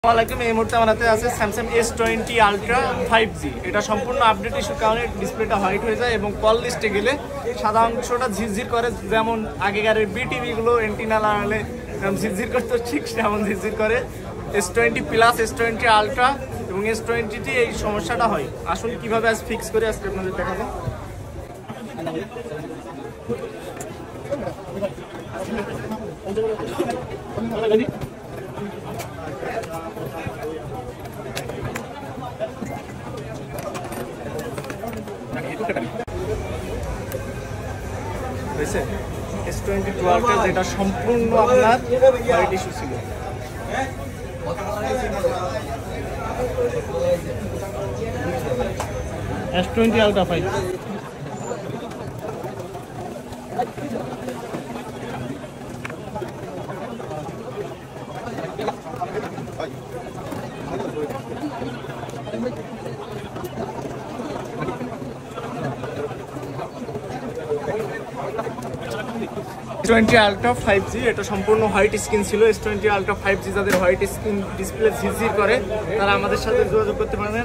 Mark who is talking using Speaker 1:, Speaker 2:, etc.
Speaker 1: এই মুহূর্তে আমার হাতে আছে স্যামসাং S20 আলট্রা 5G। এটা সম্পূর্ণ আপডেট ইস্যুর কারণে ডিসপ্লেটা হোয়াইট হয়ে যায় এবং কল লিস্টে গেলে সাদা অংশটা ঝিরঝির করে, যেমন আগেকার বিটিভিগুলো এন্টিনা লাগালে ঝিরঝির করতে ঠিক তেমন ঝিরঝির করে। S20 প্লাস, S20 আলট্রা এবং S20টি এই সমস্যাটা হয়। আসুন কীভাবে আজ ফিক্স করে আজকে আপনাদের দেখাবো। S20 আলট্রা যেটা সম্পূর্ণ আপনার হোয়াইট ইস্যু ছিল। S20 ultra 5 S20 ultra 5G এটা সম্পূর্ণ হোয়াইট স্ক্রিন ছিল। S20 আলট্রা 5G যাদের হোয়াইট স্ক্রিন ডিসপ্লে ঝিরঝির করে তারা আমাদের সাথে যোগাযোগ করতে পারবেন।